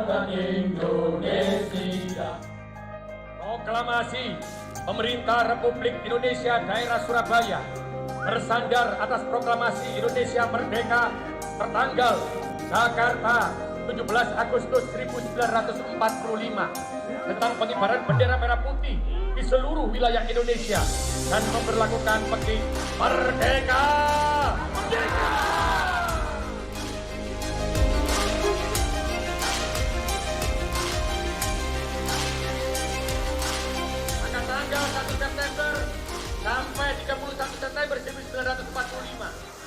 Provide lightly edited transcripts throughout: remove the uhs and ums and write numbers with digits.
Kedaulatan Indonesia. Proklamasi Pemerintah Republik Indonesia Daerah Surabaya bersandar atas Proklamasi Indonesia Merdeka tertanggal Jakarta 17 Agustus 1945 tentang pengibaran bendera merah putih di seluruh wilayah Indonesia dan memberlakukan petik Merdeka! Merdeka! Maka tanggal 1 September sampai 31 September 1945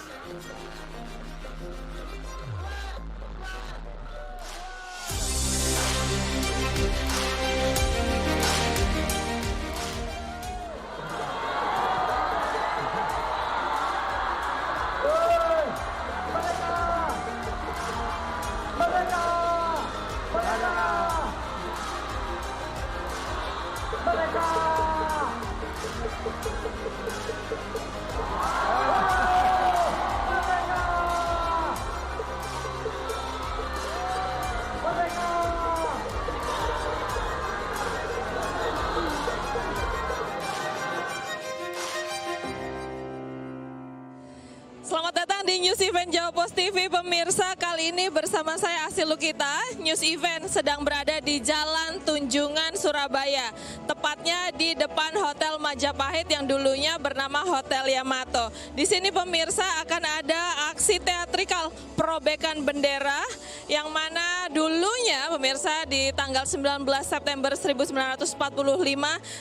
Selamat datang di News Event Jawa Post TV pemirsa. Kali ini bersama saya Asih Lukita. News Event sedang berada di Jalan Tunjungan Surabaya, tepatnya di depan Hotel Majapahit yang dulunya bernama Hotel Yamato. Di sini pemirsa akan ada aksi teatrikal perobekan bendera yang mana dulunya pemirsa di tanggal 19 September 1945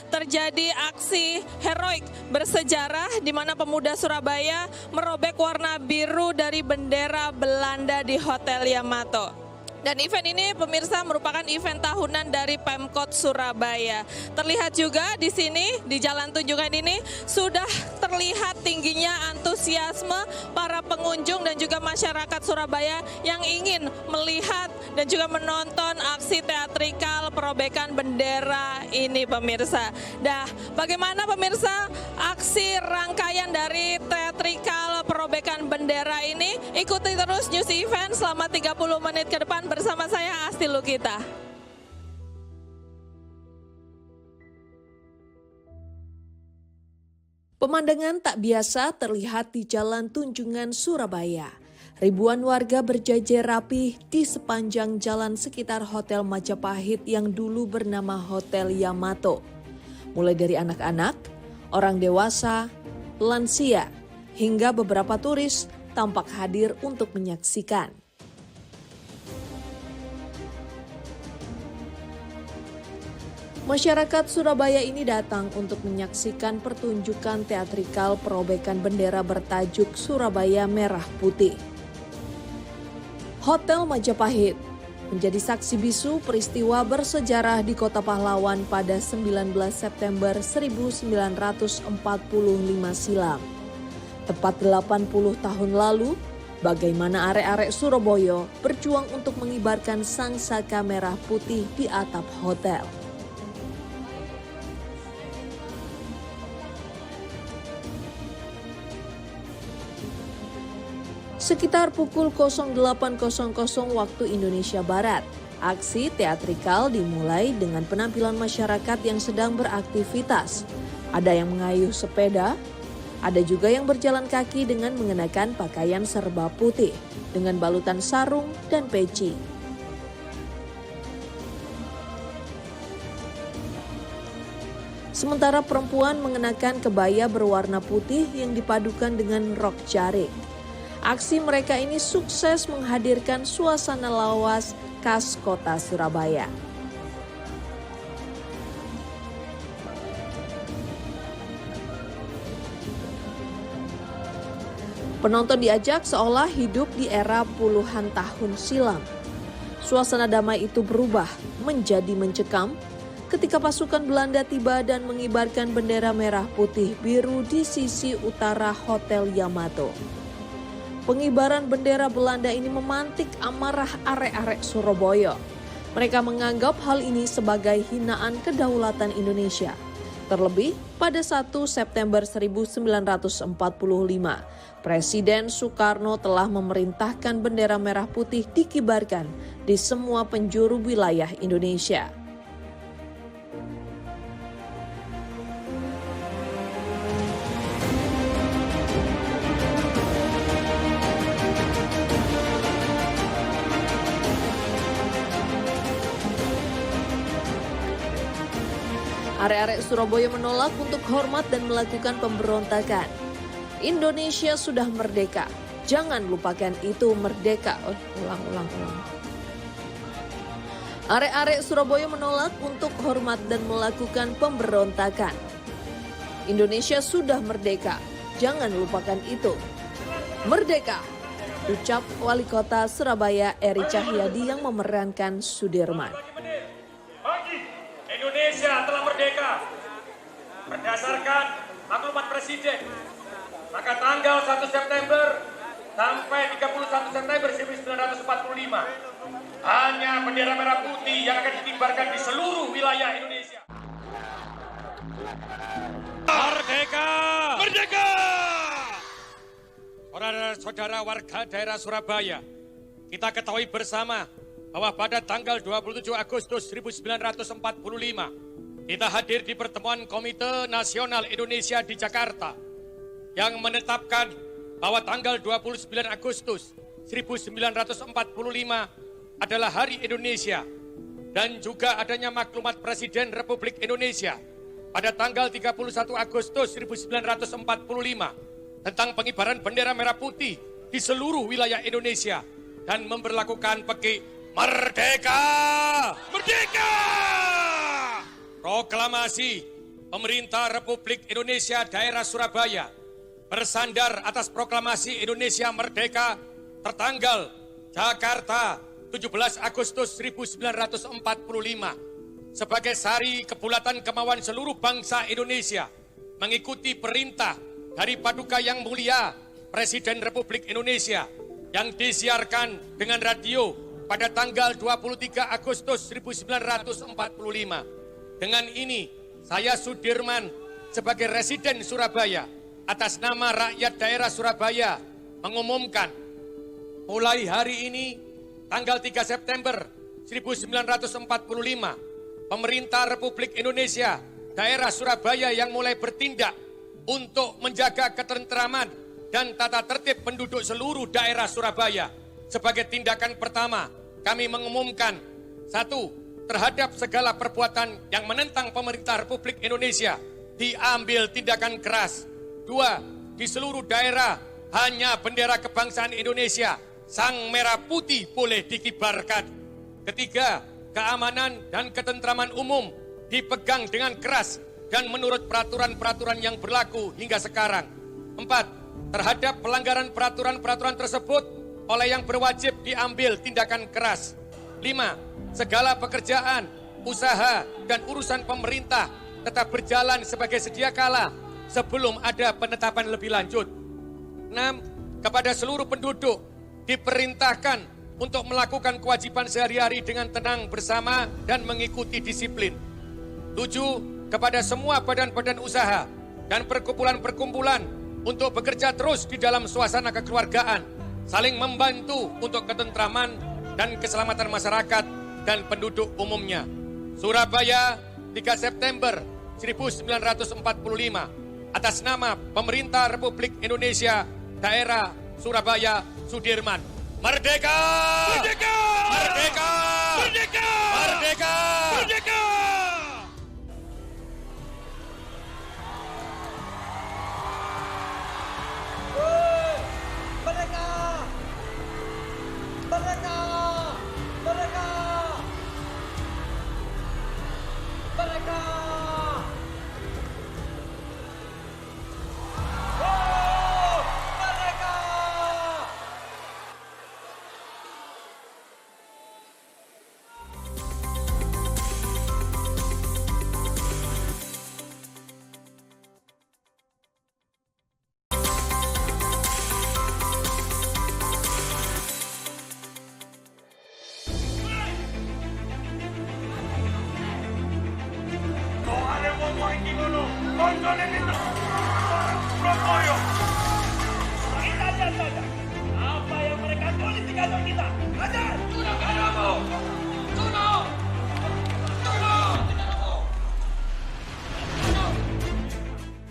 terjadi aksi heroik bersejarah di mana pemuda Surabaya merobek warna biru dari bendera Belanda di Hotel Yamato. Dan event ini pemirsa merupakan event tahunan dari Pemkot Surabaya. Terlihat juga di sini di Jalan Tunjungan ini sudah terlihat tingginya antusiasme para pengunjung dan juga masyarakat Surabaya yang ingin melihat dan juga menonton aksi teatrikal perobekan bendera ini pemirsa. Nah, bagaimana pemirsa aksi rangkaian dari teatrikal perobekan bendera ini? Ikuti terus News Event selama 30 menit ke depan bersama saya Asti Lukita. Pemandangan tak biasa terlihat di Jalan Tunjungan Surabaya. Ribuan warga berjajar rapih di sepanjang jalan sekitar Hotel Majapahit yang dulu bernama Hotel Yamato. Mulai dari anak-anak, orang dewasa, lansia, hingga beberapa turis tampak hadir untuk menyaksikan. Masyarakat Surabaya ini datang untuk menyaksikan pertunjukan teatrikal perobekan bendera bertajuk Surabaya Merah Putih. Hotel Majapahit menjadi saksi bisu peristiwa bersejarah di Kota Pahlawan pada 19 September 1945 silam. Tepat 80 tahun lalu, bagaimana arek-arek Surabaya berjuang untuk mengibarkan sangsaka merah putih di atap hotel. Sekitar pukul 08.00 waktu Indonesia Barat, aksi teatrikal dimulai dengan penampilan masyarakat yang sedang beraktivitas. Ada yang mengayuh sepeda, ada juga yang berjalan kaki dengan mengenakan pakaian serba putih dengan balutan sarung dan peci. Sementara perempuan mengenakan kebaya berwarna putih yang dipadukan dengan rok jarik. Aksi mereka ini sukses menghadirkan suasana lawas khas kota Surabaya. Penonton diajak seolah hidup di era puluhan tahun silam. Suasana damai itu berubah menjadi mencekam ketika pasukan Belanda tiba dan mengibarkan bendera merah putih biru di sisi utara Hotel Yamato. Pengibaran bendera Belanda ini memantik amarah arek-arek Surabaya. Mereka menganggap hal ini sebagai hinaan kedaulatan Indonesia. Terlebih, pada 1 September 1945, Presiden Soekarno telah memerintahkan bendera merah putih dikibarkan di semua penjuru wilayah Indonesia. Arek-arek Surabaya menolak untuk hormat dan melakukan pemberontakan. Indonesia sudah merdeka. Jangan lupakan itu merdeka. Ulang. Arek-arek Surabaya menolak untuk hormat dan melakukan pemberontakan. Indonesia sudah merdeka. Jangan lupakan itu. Merdeka. Ucap Wali Kota Surabaya Eri Cahyadi yang memerankan Sudirman. Indonesia telah merdeka berdasarkan maklumat Presiden. Maka tanggal 1 September sampai 31 September 1945 hanya bendera merah putih yang akan dikibarkan di seluruh wilayah Indonesia. Merdeka! Merdeka! Saudara-saudara warga daerah Surabaya, kita ketahui bersama bahwa pada tanggal 27 Agustus 1945, kita hadir di pertemuan Komite Nasional Indonesia di Jakarta yang menetapkan bahwa tanggal 29 Agustus 1945 adalah Hari Indonesia dan juga adanya maklumat Presiden Republik Indonesia pada tanggal 31 Agustus 1945 tentang pengibaran bendera merah putih di seluruh wilayah Indonesia dan memberlakukan Merdeka! Merdeka! Proklamasi Pemerintah Republik Indonesia Daerah Surabaya bersandar atas Proklamasi Indonesia Merdeka tertanggal Jakarta 17 Agustus 1945 sebagai sari kebulatan kemauan seluruh bangsa Indonesia mengikuti perintah dari Paduka Yang Mulia Presiden Republik Indonesia yang disiarkan dengan radio pada tanggal 23 Agustus 1945. Dengan ini, saya Sudirman sebagai residen Surabaya atas nama rakyat daerah Surabaya mengumumkan mulai hari ini tanggal 3 September 1945 Pemerintah Republik Indonesia daerah Surabaya yang mulai bertindak untuk menjaga ketentraman dan tata tertib penduduk seluruh daerah Surabaya. Sebagai tindakan pertama, kami mengumumkan, 1. Terhadap segala perbuatan yang menentang pemerintah Republik Indonesia, diambil tindakan keras. 2. Di seluruh daerah, hanya bendera kebangsaan Indonesia, sang merah putih boleh dikibarkan. 3. Keamanan dan ketentraman umum dipegang dengan keras dan menurut peraturan-peraturan yang berlaku hingga sekarang. 4. Terhadap pelanggaran peraturan-peraturan tersebut, oleh yang berwajib diambil tindakan keras. 5. Segala pekerjaan, usaha, dan urusan pemerintah tetap berjalan sebagai sedia kala sebelum ada penetapan lebih lanjut. 6. Kepada seluruh penduduk diperintahkan untuk melakukan kewajiban sehari-hari dengan tenang bersama dan mengikuti disiplin. 7. Kepada semua badan-badan usaha dan perkumpulan-perkumpulan untuk bekerja terus di dalam suasana kekeluargaan, saling membantu untuk ketentraman dan keselamatan masyarakat dan penduduk umumnya. Surabaya, 3 September 1945, atas nama Pemerintah Republik Indonesia Daerah Surabaya Sudirman. Merdeka! Merdeka! Merdeka! Merdeka! Merdeka! Merdeka!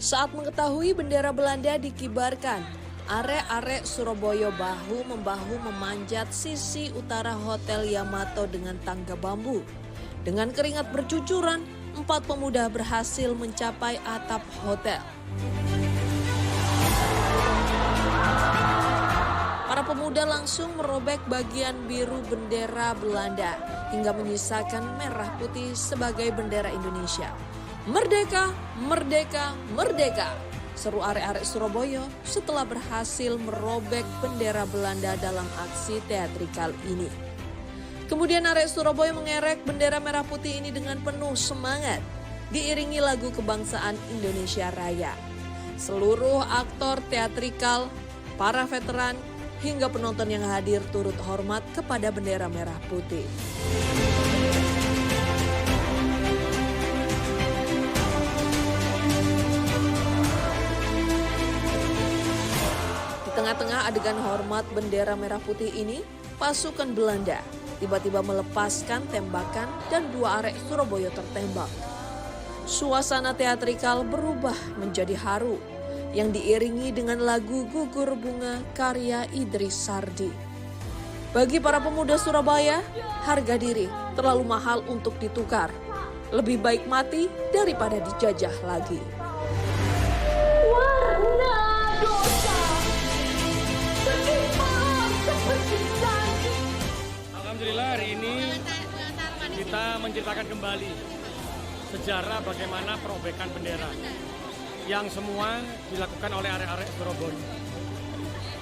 Saat mengetahui bendera Belanda dikibarkan, arek-arek Surabaya bahu-membahu memanjat sisi utara Hotel Yamato dengan tangga bambu. Dengan keringat bercucuran, 4 pemuda berhasil mencapai atap hotel. Para pemuda langsung merobek bagian biru bendera Belanda hingga menyisakan merah putih sebagai bendera Indonesia. Merdeka, merdeka, merdeka, seru arek-arek Surabaya setelah berhasil merobek bendera Belanda dalam aksi teatrikal ini. Kemudian arek Surabaya mengerek bendera merah putih ini dengan penuh semangat, diiringi lagu kebangsaan Indonesia Raya. Seluruh aktor teatrikal, para veteran, hingga penonton yang hadir turut hormat kepada bendera merah putih. Di tengah-tengah adegan hormat bendera merah putih ini, pasukan Belanda tiba-tiba melepaskan tembakan dan 2 arek Surabaya tertembak. Suasana teatrikal berubah menjadi haru yang diiringi dengan lagu Gugur Bunga karya Idris Sardi. Bagi para pemuda Surabaya, harga diri terlalu mahal untuk ditukar. Lebih baik mati daripada dijajah lagi. Warna dosa, Alhamdulillah hari ini kita menceritakan kembali sejarah bagaimana perobekan bendera yang semua dilakukan oleh arek-arek Surabaya,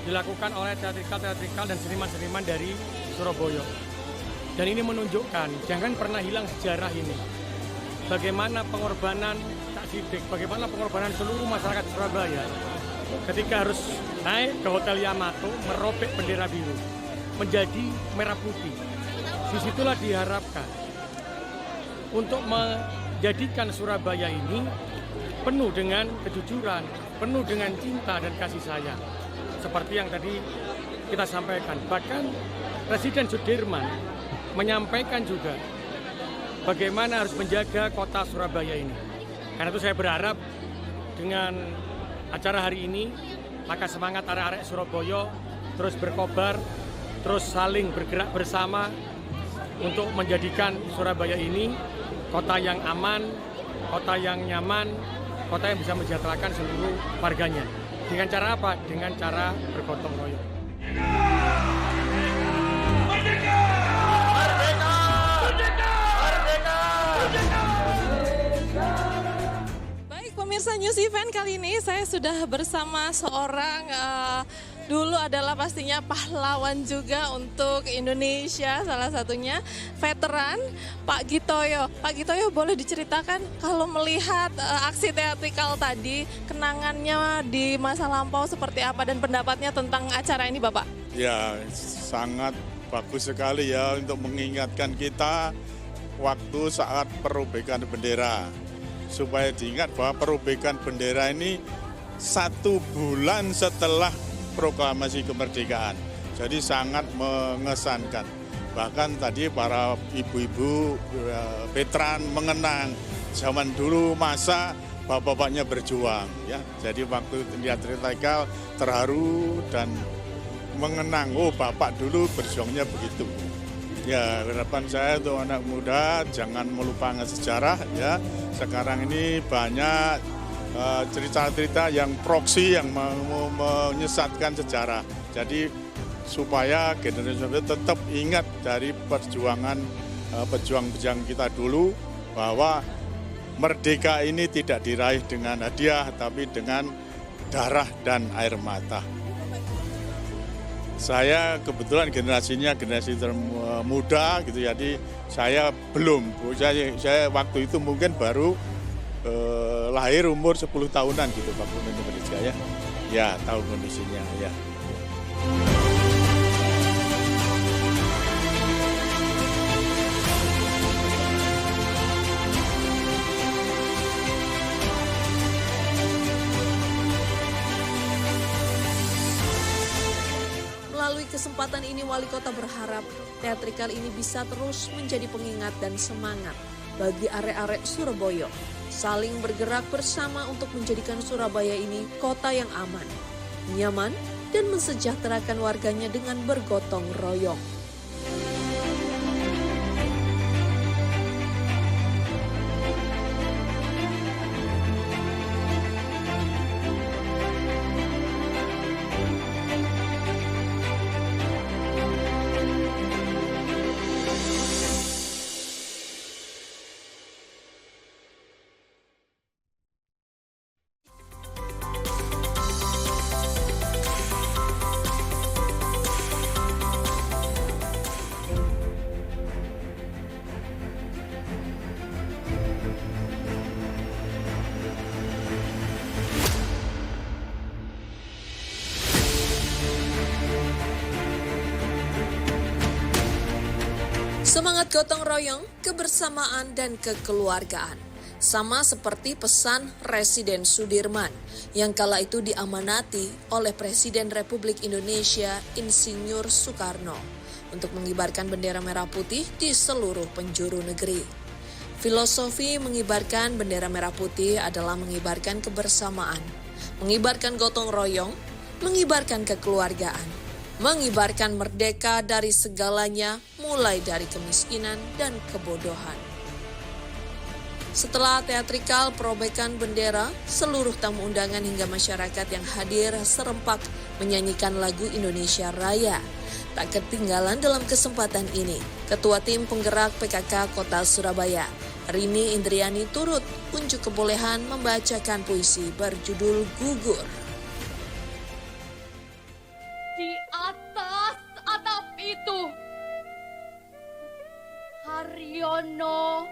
dilakukan oleh teatrikal dan seniman-seniman dari Surabaya. Dan ini menunjukkan jangan pernah hilang sejarah ini. Bagaimana pengorbanan Cak Sidik, bagaimana pengorbanan seluruh masyarakat Surabaya ketika harus naik ke Hotel Yamato merobek bendera biru menjadi merah putih. Disitulah diharapkan untuk menjadikan Surabaya ini penuh dengan kejujuran, penuh dengan cinta dan kasih sayang. Seperti yang tadi kita sampaikan. Bahkan Presiden Sudirman menyampaikan juga bagaimana harus menjaga kota Surabaya ini. Karena itu saya berharap dengan acara hari ini, maka semangat arek-arek Surabaya terus berkobar, terus saling bergerak bersama untuk menjadikan Surabaya ini kota yang aman, kota yang nyaman, kota yang bisa mensejahterakan seluruh warganya. Dengan cara apa? Dengan cara bergotong royong. Merdeka! Merdeka! Merdeka! Merdeka! Baik pemirsa News Event kali ini saya sudah bersama seorang dulu adalah pastinya pahlawan juga untuk Indonesia, salah satunya veteran Pak Gitoyo. Pak Gitoyo, boleh diceritakan kalau melihat aksi teatrikal tadi, kenangannya di masa lampau seperti apa dan pendapatnya tentang acara ini Bapak? Ya, sangat bagus sekali ya untuk mengingatkan kita waktu saat perobekan bendera. Supaya diingat bahwa perobekan bendera ini 1 bulan setelah proklamasi kemerdekaan. Jadi sangat mengesankan. Bahkan tadi para ibu-ibu veteran mengenang zaman dulu masa bapak-bapaknya berjuang. Ya. Jadi waktu lihat teatrikal terharu dan mengenang, oh bapak dulu berjuangnya begitu. Ya, harapan saya untuk anak muda jangan melupakan sejarah ya. Sekarang ini banyak cerita-cerita yang proksi yang menyesatkan sejarah. Jadi supaya generasi tetap ingat dari perjuangan pejuang-pejuang kita dulu bahwa merdeka ini tidak diraih dengan hadiah tapi dengan darah dan air mata. Saya kebetulan generasinya generasi termuda gitu, jadi saya belum. Saya waktu itu mungkin baru lahir umur 10 tahunan gitu waktu Indonesia ya. Ya, tahu kondisinya ya. Melalui kesempatan ini Wali Kota berharap teatrikal ini bisa terus menjadi pengingat dan semangat bagi arek-arek Surabaya saling bergerak bersama untuk menjadikan Surabaya ini kota yang aman, nyaman, dan mensejahterakan warganya dengan bergotong royong. Semangat gotong royong, kebersamaan, dan kekeluargaan. Sama seperti pesan Presiden Sudirman yang kala itu diamanati oleh Presiden Republik Indonesia Insinyur Soekarno untuk mengibarkan bendera merah putih di seluruh penjuru negeri. Filosofi mengibarkan bendera merah putih adalah mengibarkan kebersamaan, mengibarkan gotong royong, mengibarkan kekeluargaan, mengibarkan merdeka dari segalanya, mulai dari kemiskinan dan kebodohan. Setelah teatrikal perobekan bendera, seluruh tamu undangan hingga masyarakat yang hadir serempak menyanyikan lagu Indonesia Raya. Tak ketinggalan dalam kesempatan ini, Ketua Tim Penggerak PKK Kota Surabaya, Rini Indriani, turut unjuk kebolehan membacakan puisi berjudul Gugur. Di atas atap itu, Haryono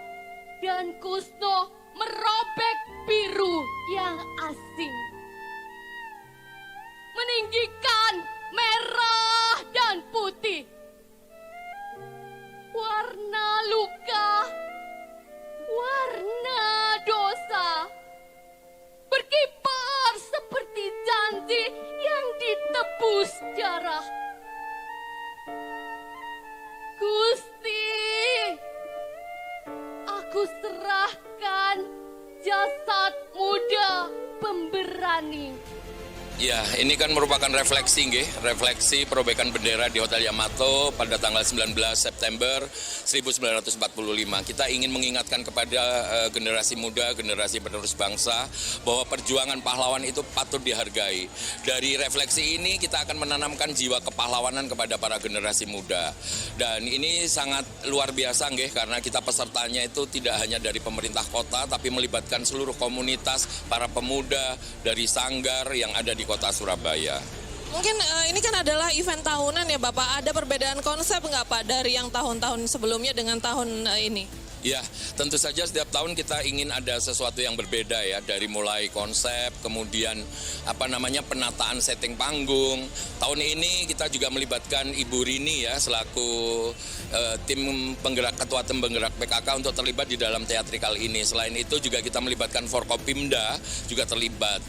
dan Kusno merobek biru yang asing, meninggikan merah dan putih, warna luka, warna dosa, berkibar seperti janji yang ditebus darah. Gusti, aku serahkan jasad muda pemberani. Ya, ini kan merupakan refleksi perobekan bendera di Hotel Yamato pada tanggal 19 September 1945. Kita ingin mengingatkan kepada generasi muda, generasi penerus bangsa, bahwa perjuangan pahlawan itu patut dihargai. Dari refleksi ini kita akan menanamkan jiwa kepahlawanan kepada para generasi muda. Dan ini sangat luar biasa karena kita pesertanya itu tidak hanya dari pemerintah kota, tapi melibatkan seluruh komunitas, para pemuda dari sanggar yang ada di Kota Surabaya. Mungkin ini kan adalah event tahunan ya Bapak, ada perbedaan konsep nggak Pak dari yang tahun-tahun sebelumnya dengan tahun ini? Ya, tentu saja setiap tahun kita ingin ada sesuatu yang berbeda ya, dari mulai konsep, kemudian penataan setting panggung. Tahun ini kita juga melibatkan Ibu Rini ya selaku ketua tim penggerak PKK untuk terlibat di dalam teatrikal ini. Selain itu juga kita melibatkan Forkopimda juga terlibat.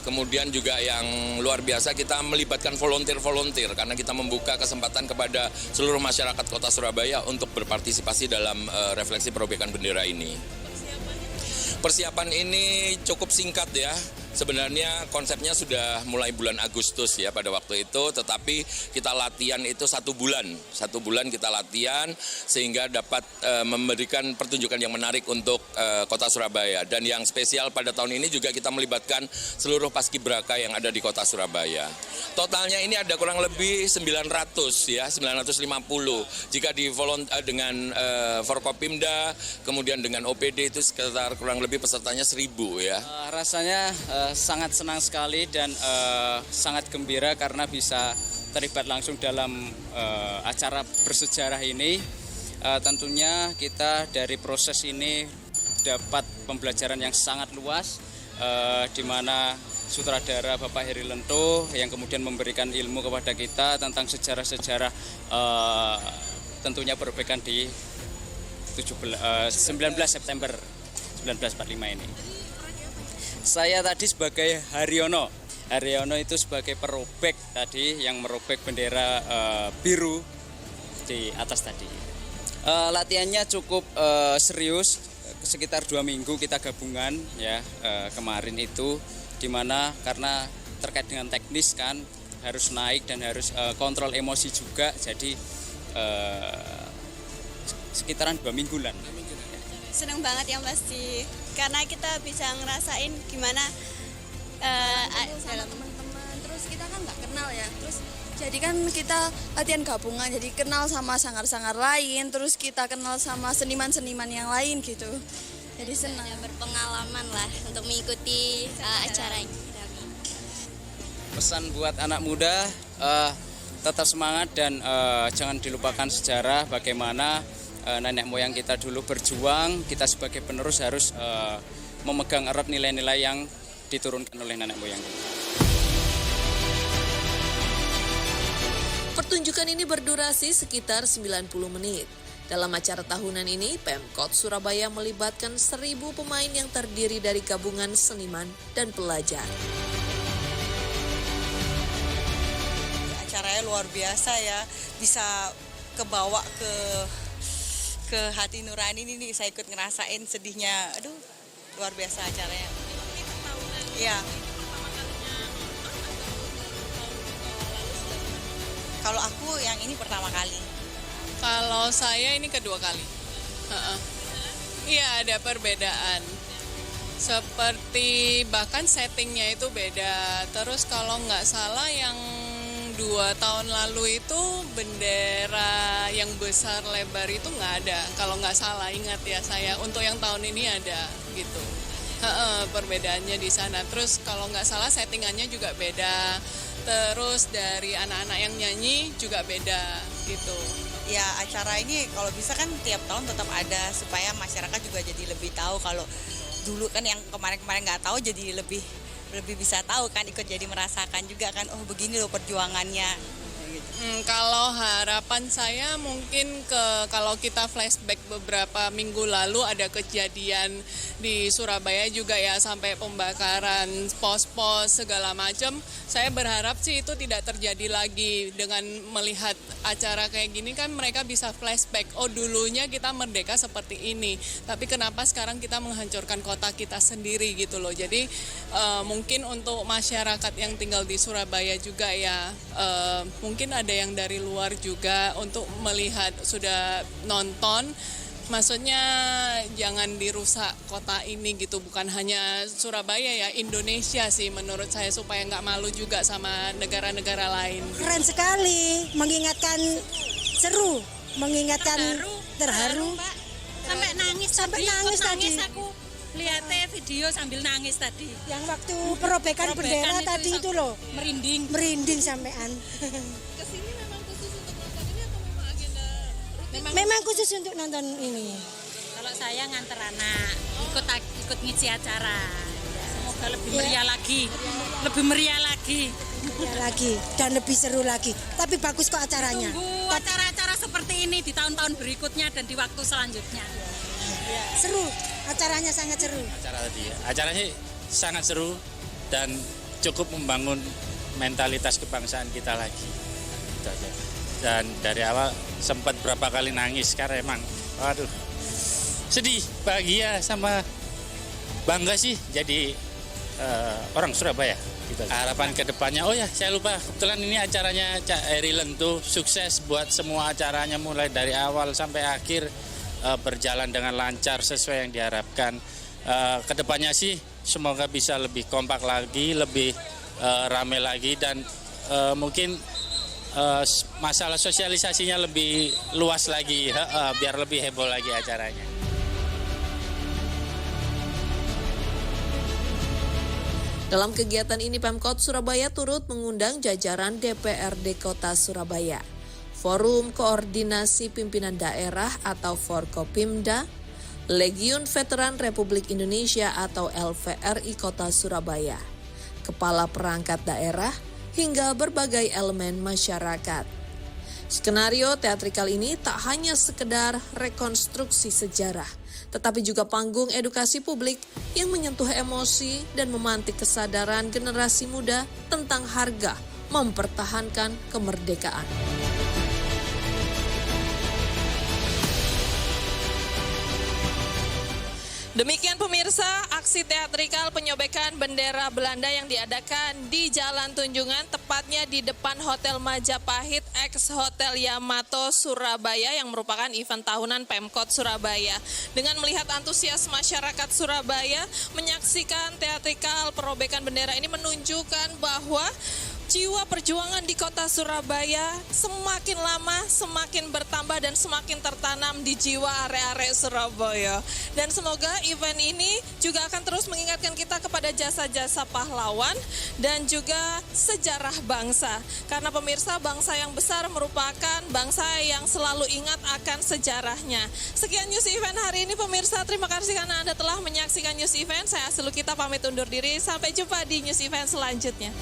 Kemudian juga yang luar biasa kita melibatkan volunteer karena kita membuka kesempatan kepada seluruh masyarakat Kota Surabaya untuk berpartisipasi dalam refleksi perobekan bendera ini. Persiapan ini cukup singkat ya. Sebenarnya konsepnya sudah mulai bulan Agustus ya pada waktu itu, tetapi kita latihan itu 1 bulan. 1 bulan kita latihan sehingga dapat memberikan pertunjukan yang menarik untuk Kota Surabaya. Dan yang spesial pada tahun ini juga kita melibatkan seluruh paskibraka yang ada di Kota Surabaya. Totalnya ini ada kurang lebih 900 ya, 950. Jika dengan Forkopimda, kemudian dengan OPD itu sekitar kurang lebih pesertanya 1.000 ya. Rasanya sangat senang sekali dan sangat gembira karena bisa terlibat langsung dalam acara bersejarah ini. Tentunya kita dari proses ini dapat pembelajaran yang sangat luas, di mana sutradara Bapak Heri Lento yang kemudian memberikan ilmu kepada kita tentang sejarah-sejarah tentunya perobekan di 19 September 1945 ini. Saya tadi sebagai Haryono itu sebagai perobek tadi yang merobek bendera biru di atas tadi. Latihannya cukup serius sekitar 2 minggu kita gabungan ya kemarin itu, dimana karena terkait dengan teknis kan harus naik dan harus kontrol emosi juga, jadi sekitaran 2 mingguan. Seneng banget ya pasti, karena kita bisa ngerasain gimana sama teman-teman, terus kita kan nggak kenal ya, terus jadi kan kita latihan gabungan, jadi kenal sama sanggar-sanggar lain, terus kita kenal sama seniman-seniman yang lain gitu, jadi senang. berpengalaman lah untuk mengikuti acara ini. Pesan buat anak muda, tetap semangat dan jangan dilupakan sejarah bagaimana nenek moyang kita dulu berjuang. Kita sebagai penerus harus memegang erat nilai-nilai yang diturunkan oleh nenek moyang kita. Pertunjukan ini berdurasi sekitar 90 menit. Dalam acara tahunan ini, Pemkot Surabaya melibatkan 1.000 pemain yang terdiri dari gabungan seniman dan pelajar. Acaranya luar biasa ya, bisa kebawa ke hati nurani ini, saya ikut ngerasain sedihnya, aduh luar biasa acaranya. Iya. Kalau aku yang ini pertama kali. Kalau saya ini kedua kali. Iya, ada perbedaan. Seperti bahkan settingnya itu beda. Terus kalau nggak salah yang 2 tahun lalu itu bendera yang besar lebar itu nggak ada. Kalau nggak salah, ingat ya saya. Untuk yang tahun ini ada gitu. Perbedaannya di sana. Terus kalau nggak salah settingannya juga beda. Terus dari anak-anak yang nyanyi juga beda gitu. Ya acara ini kalau bisa kan tiap tahun tetap ada supaya masyarakat juga jadi lebih tahu. Kalau dulu kan yang kemarin-kemarin nggak tahu jadi lebih bisa tahu kan, ikut jadi merasakan juga kan, oh begini loh perjuangannya. Kalau harapan saya mungkin kalau kita flashback beberapa minggu lalu ada kejadian di Surabaya juga ya, sampai pembakaran pos-pos segala macam. Saya berharap sih itu tidak terjadi lagi. Dengan melihat acara kayak gini kan mereka bisa flashback, oh dulunya kita merdeka seperti ini, tapi kenapa sekarang kita menghancurkan kota kita sendiri gitu loh. Jadi mungkin untuk masyarakat yang tinggal di Surabaya juga ya, mungkin ada yang dari luar juga untuk melihat, sudah nonton, maksudnya jangan dirusak kota ini gitu, bukan hanya Surabaya ya, Indonesia sih menurut saya, supaya nggak malu juga sama negara-negara lain. Keren sekali, mengingatkan seru, mengingatkan terharu, sampai nangis tadi. Aku lihatnya video sambil nangis tadi. Yang waktu perobekan bendera tadi itu loh, merinding sampean. Kesini memang khusus untuk nonton ini atau memang agenda rutin? Memang khusus untuk nonton ini. Kalau saya nganter anak, ikut ngisi acara. Semoga lebih meriah lagi, dan lebih seru lagi. Tapi bagus kok acaranya. Tunggu acara-acara seperti ini di tahun-tahun berikutnya dan di waktu selanjutnya. Seru, acaranya sangat seru. Acaranya sangat seru dan cukup membangun mentalitas kebangsaan kita lagi. Dan dari awal sempat berapa kali nangis karena emang waduh sedih, bahagia sama bangga sih jadi orang Surabaya. Harapan kedepannya, oh ya saya lupa, kebetulan ini acaranya Cak Eri Lentu, sukses buat semua acaranya mulai dari awal sampai akhir berjalan dengan lancar sesuai yang diharapkan. Kedepannya sih semoga bisa lebih kompak lagi, lebih ramai lagi, dan mungkin masalah sosialisasinya lebih luas lagi, biar lebih heboh lagi acaranya. Dalam kegiatan ini Pemkot Surabaya turut mengundang jajaran DPRD Kota Surabaya, Forum Koordinasi Pimpinan Daerah atau Forkopimda, Legiun Veteran Republik Indonesia atau LVRI Kota Surabaya, kepala perangkat daerah, hingga berbagai elemen masyarakat. Skenario teatrikal ini tak hanya sekedar rekonstruksi sejarah, tetapi juga panggung edukasi publik yang menyentuh emosi dan memantik kesadaran generasi muda tentang harga mempertahankan kemerdekaan. Demikian pemirsa, aksi teatrikal penyobekan bendera Belanda yang diadakan di Jalan Tunjungan, tepatnya di depan Hotel Majapahit ex Hotel Yamato Surabaya yang merupakan event tahunan Pemkot Surabaya. Dengan melihat antusias masyarakat Surabaya menyaksikan teatrikal perobekan bendera ini menunjukkan bahwa jiwa perjuangan di kota Surabaya semakin lama semakin bertambah dan semakin tertanam di jiwa arek-arek Surabaya. Dan semoga event ini juga akan terus mengingatkan kita kepada jasa-jasa pahlawan dan juga sejarah bangsa. Karena pemirsa, bangsa yang besar merupakan bangsa yang selalu ingat akan sejarahnya. Sekian News Event hari ini pemirsa, terima kasih karena Anda telah menyaksikan News Event. Saya Asih Lukita pamit undur diri, sampai jumpa di News Event selanjutnya.